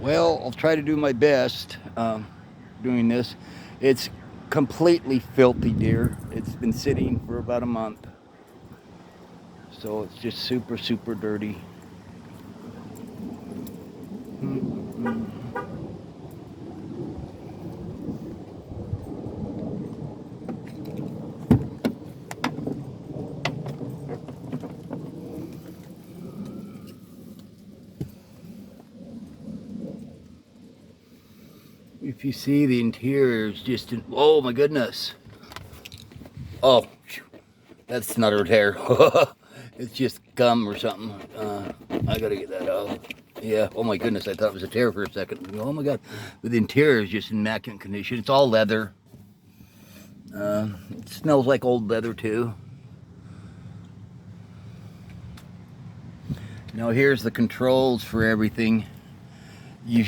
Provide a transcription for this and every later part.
Well, I'll try to do my best doing this. It's completely filthy, dear. It's been sitting for about a month, so it's just super, super dirty. If you see, the interior is just oh my goodness. Oh, that's not a tear. It's just gum or something. I gotta get that out. Yeah, oh my goodness, I thought it was a tear for a second. Oh my god. But the interior is just in immaculate condition. It's all leather. It smells like old leather too. Now here's the controls for everything. You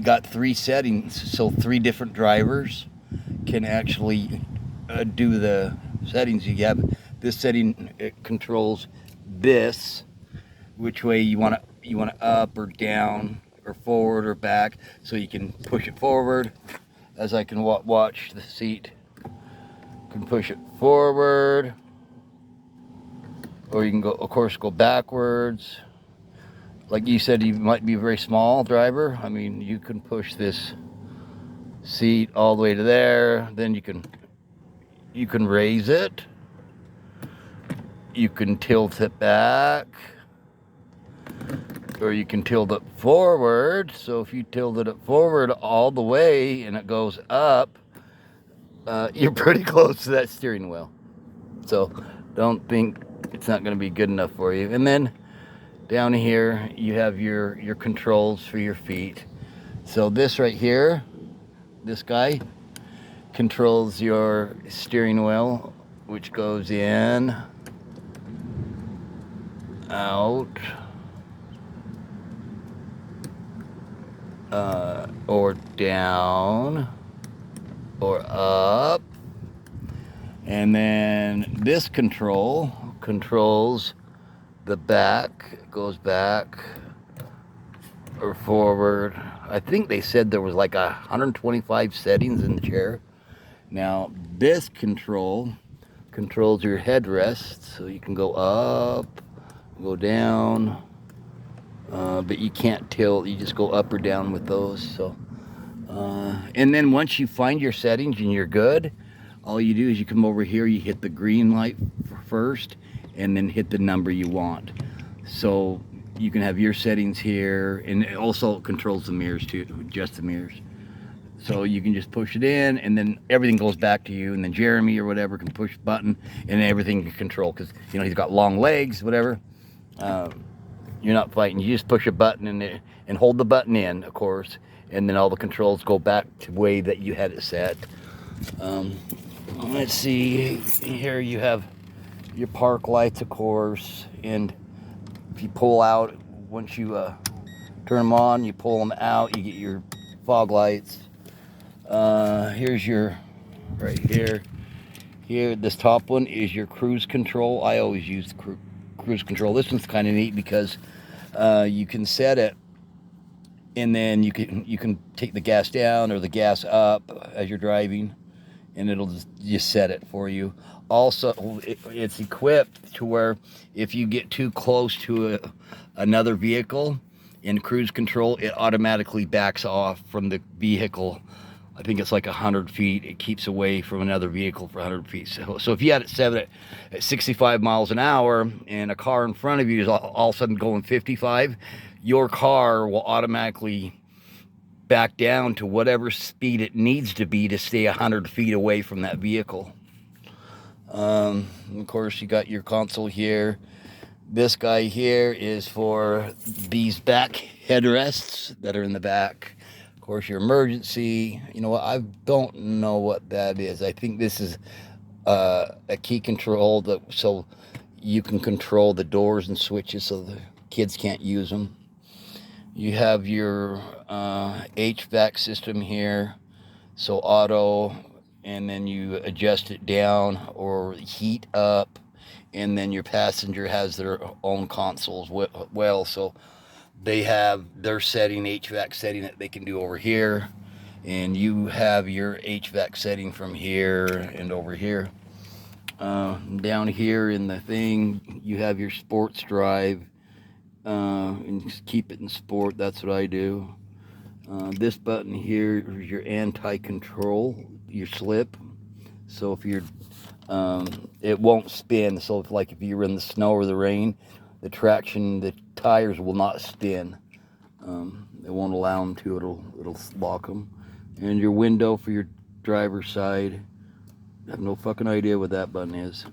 got 3 settings, so 3 different drivers can actually do the settings. You have this setting, it controls this, which way you want to up or down or forward or back, so you can push it forward. As I can watch the seat, can push it forward, or you can go, of course, go backwards. Like you said, you might be a very small driver. I mean, you can push this seat all the way to there. Then you can raise it. You can tilt it back, or you can tilt it forward. So if you tilted it forward all the way and it goes up, you're pretty close to that steering wheel. So don't think it's not going to be good enough for you. And then down here you have your controls for your feet. So this right here, this guy controls your steering wheel, which goes in, out, or down, or up. And then this control controls the back. It goes back or forward. I think they said there was like 125 settings in the chair. Now this controls your headrest, so you can go up, go down, but you can't tilt. You just go up or down with those. So and then once you find your settings and you're good, all you do is you come over here, you hit the green light first, and then hit the number you want. So you can have your settings here, and it also controls the mirrors too, just the mirrors. So you can just push it in, and then everything goes back to you, and then Jeremy or whatever can push the button, and everything can control, because you know he's got long legs, whatever. You're not fighting. You just push a button and hold the button in, of course, and then all the controls go back to the way that you had it set. Let's see, here you have your park lights, of course, and if you pull out, once you turn them on, you pull them out, you get your fog lights. Here's your, right here, this top one is your cruise control. I always use the cruise control. This one's kind of neat because you can set it, and then you can take the gas down or the gas up as you're driving, and it'll just set it for you. Also, it's equipped to where if you get too close to another vehicle in cruise control, it automatically backs off from the vehicle. I think it's like 100 feet. It keeps away from another vehicle for 100 feet. So if you had it set at 65 miles an hour and a car in front of you is all of a sudden going 55, your car will automatically back down to whatever speed it needs to be to stay 100 feet away from that vehicle. Of course, you got your console here. This guy here is for these back headrests that are in the back. Of course, your emergency. You know what? I don't know what that is. I think this is a key control so you can control the doors and switches so the kids can't use them. You have your HVAC system here, so auto, and then you adjust it down or heat up, and then your passenger has their own consoles well. So they have their setting, HVAC setting that they can do over here. And you have your HVAC setting from here and over here. Down here in the thing, you have your sports drive. And just keep it in sport. That's what I do. This button here is your anti-control, your slip. So if you're, it won't spin. So if you're in the snow or the rain, the tires will not spin. It won't allow them to. It'll lock them. And your window for your driver's side. I have no fucking idea what that button is.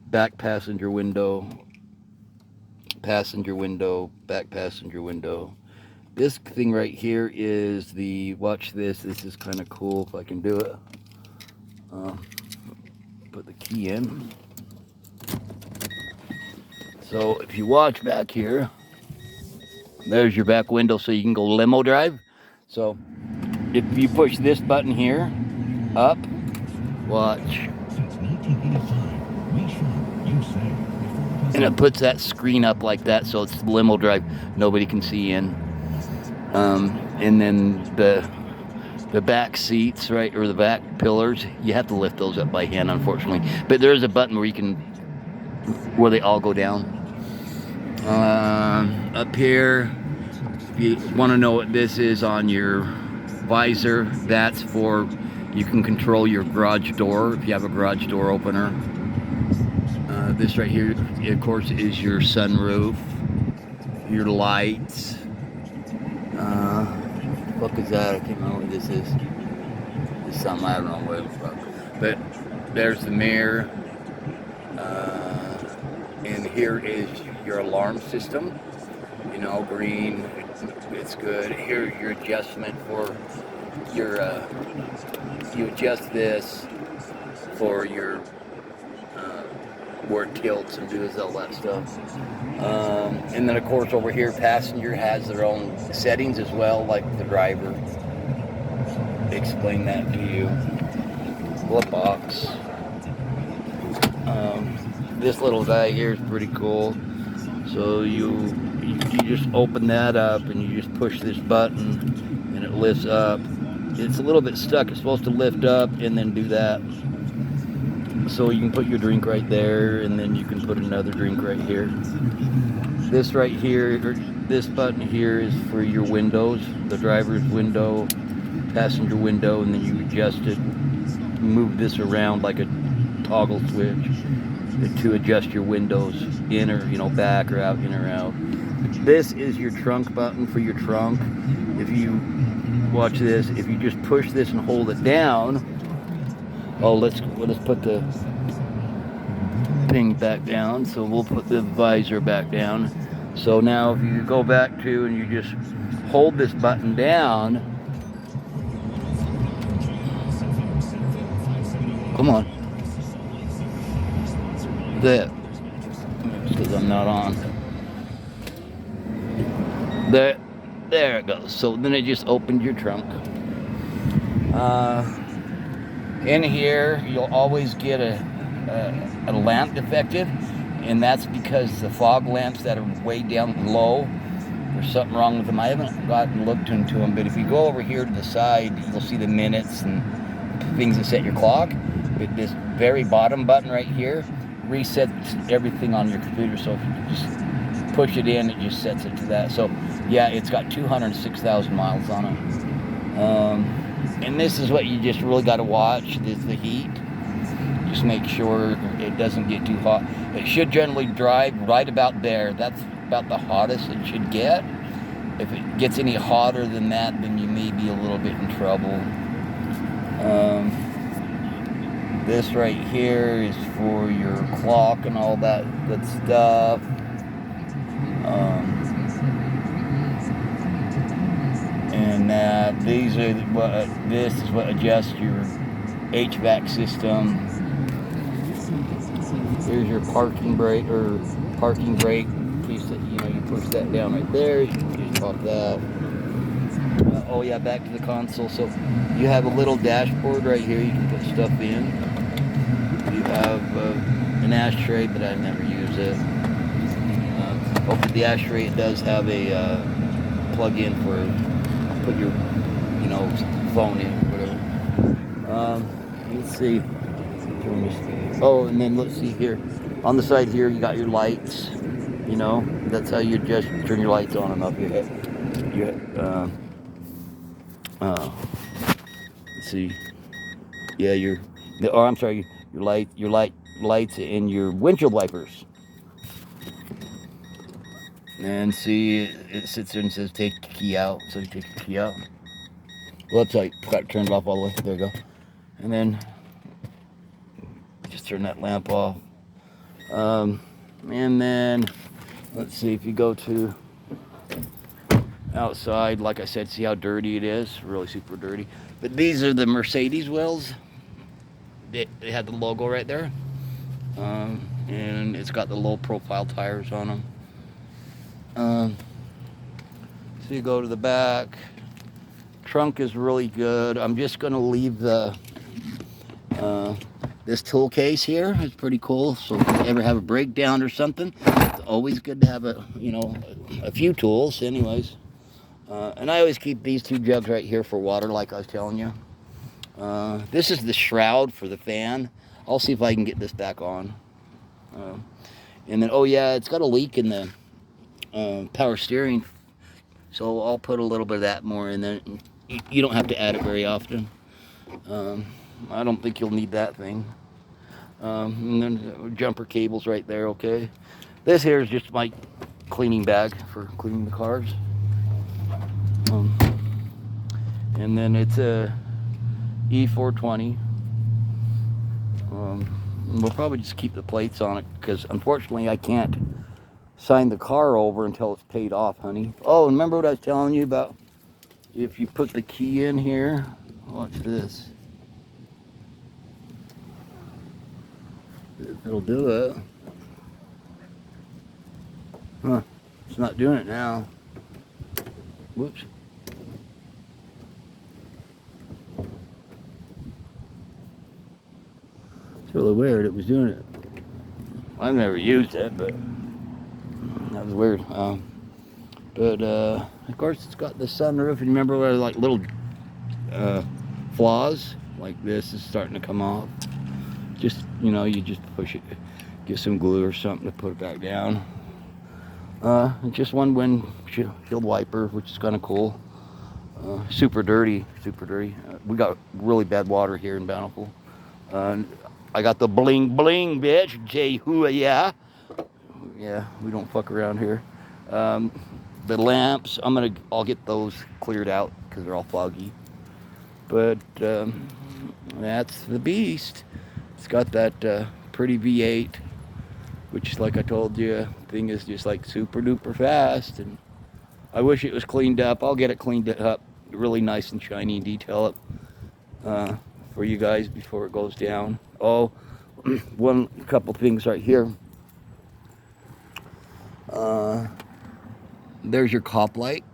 Back passenger window. Passenger window. Back passenger window. This thing right here is the, watch this. This is kind of cool if I can do it. Put the key in. So if you watch back here, there's your back window so you can go limo drive. So if you push this button here, up, watch. And it puts that screen up like that so it's limo drive, nobody can see in. And then the back seats, right, or the back pillars, you have to lift those up by hand, unfortunately. But there is a button where they all go down. Up here, if you want to know what this is on your visor, that's for, you can control your garage door if you have a garage door opener. This right here, of course, is your sunroof, your lights. What the fuck is that? I can't remember what this is. It's something, I don't know what the fuck. But there's the mirror. And here is your alarm system. You know, green, it's good. Here, your adjustment for your, you adjust this for your, where it tilts and does all that stuff. And then of course over here, passenger has their own settings as well, like the driver. Explain that to you. Glove box. This little guy here is pretty cool. So you just open that up and you just push this button and it lifts up. It's a little bit stuck. It's supposed to lift up and then do that. So you can put your drink right there, and then you can put another drink right here. This right here, this button here is for your windows, the driver's window, passenger window, and then you adjust it, move this around like a toggle switch to adjust your windows in or, you know, back or out, in or out. This is your trunk button for your trunk. If you watch this, if you just push this and hold it down, oh, let's put the thing back down. So we'll put the visor back down. So now if you go back to and you just hold this button down, come on, there, because I'm not on. There it goes. So then it just opened your trunk. In here, you'll always get a lamp defective, and that's because the fog lamps that are way down low, there's something wrong with them. I haven't gotten looked into them, but if you go over here to the side, you'll see the minutes and things that set your clock. But this very bottom button right here resets everything on your computer. So if you just push it in, it just sets it to that. So yeah, it's got 206,000 miles on it. And this is what you just really got to watch, is the heat. Just make sure it doesn't get too hot. It should generally drive right about there. That's about the hottest it should get. If it gets any hotter than that, then you may be a little bit in trouble. This right here is for your clock and all that good stuff. And this is what adjusts your HVAC system. Here's your parking brake in case that, you know, you push that down right there. You can just pop that. Oh yeah, back to the console. So you have a little dashboard right here. You can put stuff in. You have an ashtray, but I never use it. Over the ashtray, it does have a plug-in for put your, phone in, whatever. Let's see. Oh, and then let's see here. On the side here, you got your lights. That's how you just turn your lights on and off. Let's see. Yeah, I'm sorry, your lights and your windshield wipers. And see, it sits there and says take the key out. So you take the key out. Well, that's like got it turned off all the way. There you go. And then just turn that lamp off. And then let's see, if you go to outside, like I said, see how dirty it is? Really super dirty. But these are the Mercedes wheels. They had the logo right there. And it's got the low profile tires on them. So you go to the back. Trunk is really good. I'm just going to leave the this tool case here. It's pretty cool. So if you ever have a breakdown or something, it's always good to have a few tools anyways. And I always keep these two jugs right here for water, like I was telling you. This is the shroud for the fan. I'll see if I can get this back on. And then, oh yeah, it's got a leak in the power steering. So I'll put a little bit of that more in there. You don't have to add it very often. I don't think you'll need that thing. And then jumper cables right there, okay. This here is just my cleaning bag for cleaning the cars. And then it's a E420. We'll probably just keep the plates on it because unfortunately I can't sign the car over until it's paid off, honey. Oh, and remember what I was telling you about? If you put the key in here, watch this. It'll do it. Huh, it's not doing it now. Whoops. It's really weird, it was doing it. I've never used it, but that was weird. But of course it's got the sunroof, and remember where like little flaws like this is starting to come off. Just, you just push it, get some glue or something to put it back down. Just one windshield wiper, which is kind of cool. Super dirty, super dirty. We got really bad water here in Bountiful. I got the bling bling, bitch. J-hoo, yeah. Yeah, we don't fuck around here. The lamps, I'll get those cleared out because they're all foggy. But that's the beast. It's got that pretty V8, which, like I told you, thing is just like super duper fast. And I wish it was cleaned up. I'll get it cleaned up, really nice and shiny, and detail it for you guys before it goes down. Oh, couple things right here. There's your cop light.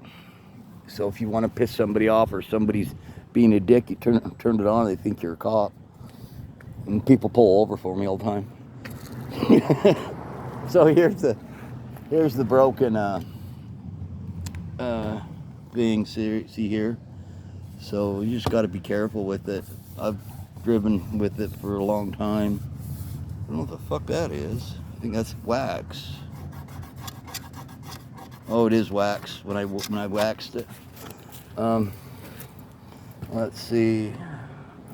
So if you want to piss somebody off or somebody's being a dick, you turn it on, they think you're a cop. And people pull over for me all the time. So here's the broken thing. See here. So you just got to be careful with it. I've driven with it for a long time. I don't know what the fuck that is. I think that's wax. Oh, it is wax when I waxed it. Let's see.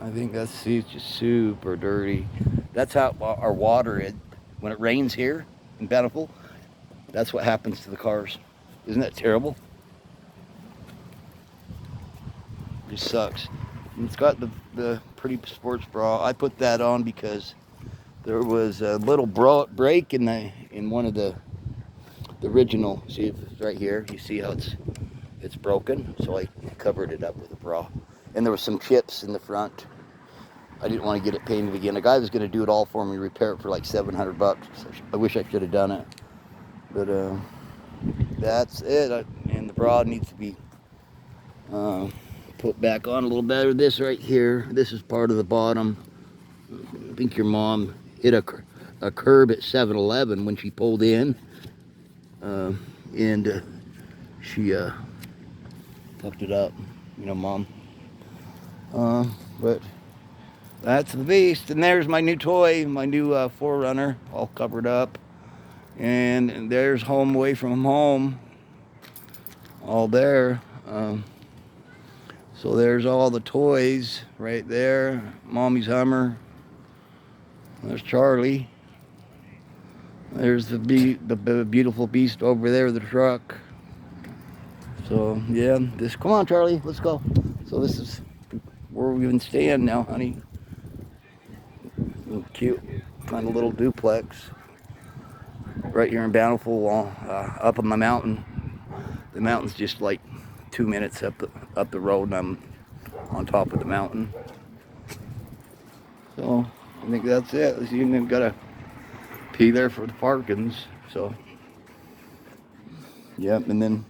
I think it's just super dirty. That's how our water is. When it rains here in Bountiful, that's what happens to the cars. Isn't that terrible? It just sucks. And it's got the pretty sports bra. I put that on because there was a little break in one of the original. See, it's right here. You see how it's broken. So I covered it up with a bra. And there was some chips in the front. I didn't want to get it painted again. The guy was going to do it all for me, repair it for like $700. So I wish I should have done it. But that's it. And the bra needs to be put back on a little better. This right here, this is part of the bottom. I think your mom hit a curb at 7-Eleven when she pulled in. and she fucked it up, you know, Mom. But that's the beast. And there's my new toy, my new 4Runner, all covered up. And there's Home Away from Home, all there. So there's all the toys right there. Mommy's Hummer. There's Charlie. There's the beautiful beast over there, the truck. So yeah, come on, Charlie, let's go. So this is where we've been staying now, honey. Cute, kind of little duplex right here in Bountiful, up on the mountain. The mountain's just like 2 minutes up the road, and I'm on top of the mountain. So I think that's it. You even gotta pee there for the parkings. So yep, and then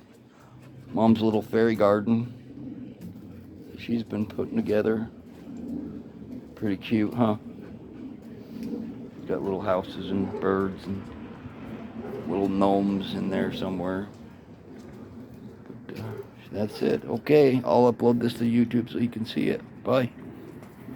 Mom's little fairy garden she's been putting together. Pretty cute, huh? Got little houses and birds and little gnomes in there somewhere. But, that's it. Okay, I'll upload this to YouTube so you can see it. Bye.